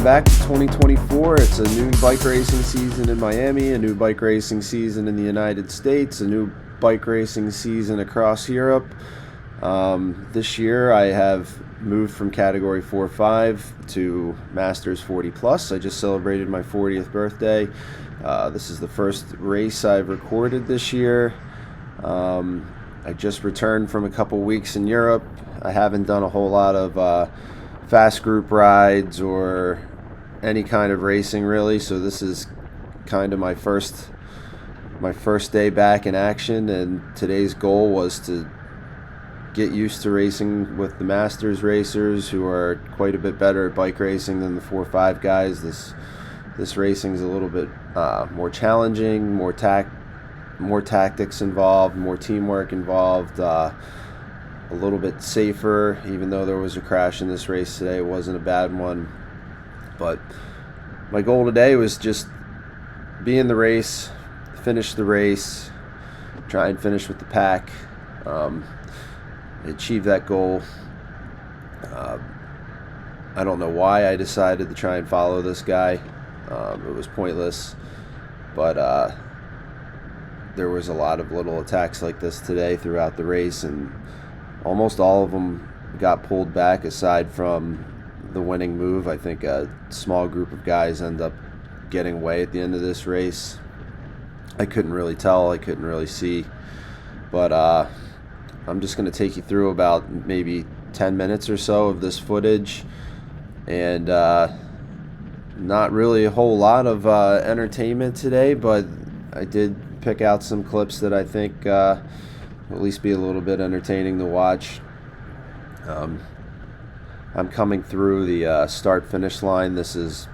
welcome back to 2024. It's a new bike racing season in Miami, a new bike racing season in the United States, a new bike racing season across Europe. This year I have moved from category 4-5 to Masters 40 plus. I just celebrated my 40th birthday. This is the first race I've recorded this year. I just returned from a couple weeks in Europe. I haven't done a whole lot of fast group rides or any kind of racing really, so this is kind of my first day back in action, and today's goal was to get used to racing with the Masters racers, who are quite a bit better at bike racing than the 4-5 guys. This racing is a little bit more challenging, more tactics involved, more teamwork involved, a little bit safer. Even though there was a crash in this race today, it wasn't a bad one. But my goal today was just be in the race, finish the race, try and finish with the pack. Achieve that goal. I don't know why I decided to try and follow this guy. It was pointless, but there was a lot of little attacks like this today throughout the race, and almost all of them got pulled back aside from the winning move. I think a small group of guys end up getting away at the end of this race. I couldn't really tell, I couldn't really see, but I'm just going to take you through about maybe 10 minutes or so of this footage, and not really a whole lot of entertainment today, but I did pick out some clips that I think will at least be a little bit entertaining to watch. I'm coming through the start-finish line. This is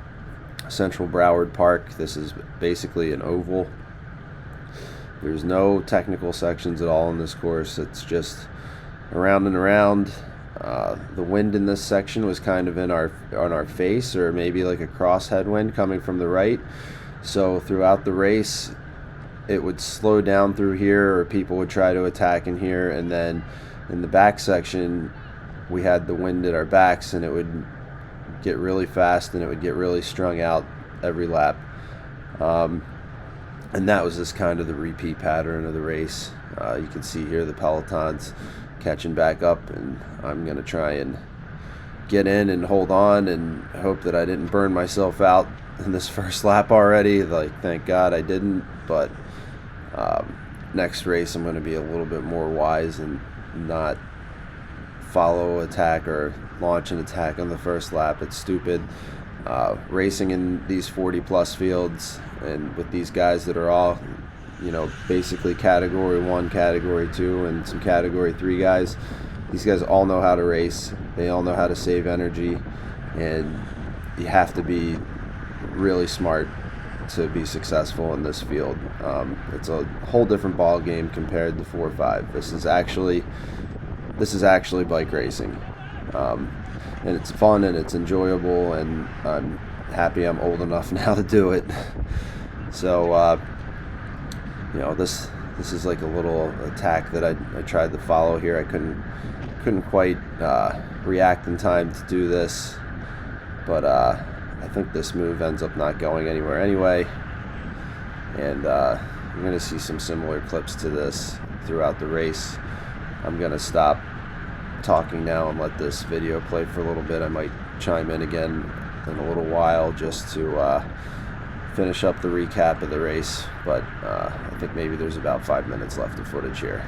Central Broward Park. This is basically an oval. There's no technical sections at all in this course. It's just around and around. The wind in this section was kind of on our face, or maybe like a cross headwind coming from the right. So throughout the race, it would slow down through here, or people would try to attack in here, and then in the back section we had the wind at our backs, and it would get really fast and it would get really strung out every lap. And that was just kind of the repeat pattern of the race. You can see here the peloton's catching back up, and I'm going to try and get in and hold on and hope that I didn't burn myself out in this first lap already. Like, thank God I didn't, but next race I'm going to be a little bit more wise and not follow attack or launch an attack on the first lap. It's stupid. Racing in these 40 plus fields and with these guys that are all, basically category 1, category 2, and some category 3 guys. These guys all know how to race. They all know how to save energy, and you have to be really smart to be successful in this field. It's a whole different ball game compared to 4-5. This is actually bike racing, and it's fun and it's enjoyable, and I'm happy I'm old enough now to do it. So this is like a little attack that I tried to follow here. I couldn't quite react in time to do this, but I think this move ends up not going anywhere anyway, and you're going to see some similar clips to this throughout the race. I'm going to stop talking now and let this video play for a little bit. I might chime in again in a little while just to finish up the recap of the race, but I think maybe there's about 5 minutes left of footage here.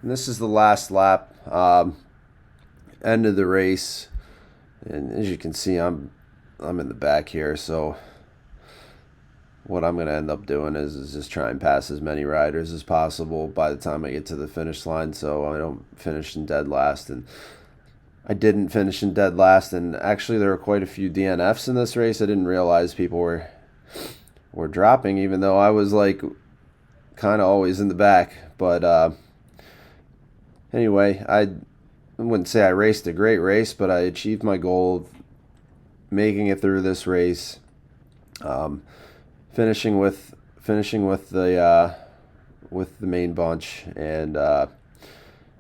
And this is the last lap, end of the race, and as you can see, I'm in the back here, so what I'm going to end up doing is just try and pass as many riders as possible by the time I get to the finish line, so I don't finish in dead last. And I didn't finish in dead last, and actually there were quite a few DNFs in this race. I didn't realize people were dropping, even though I was like kind of always in the back. But anyway, I wouldn't say I raced a great race, but I achieved my goal of making it through this race, finishing with the main bunch, and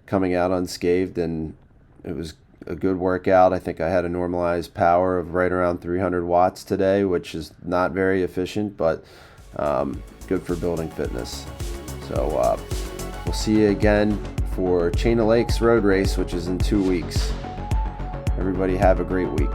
coming out unscathed. And it was a good workout. I think I had a normalized power of right around 300 watts today, which is not very efficient, but good for building fitness. So we'll see you again for Chain of Lakes Road Race, which is in 2 weeks. Everybody have a great week.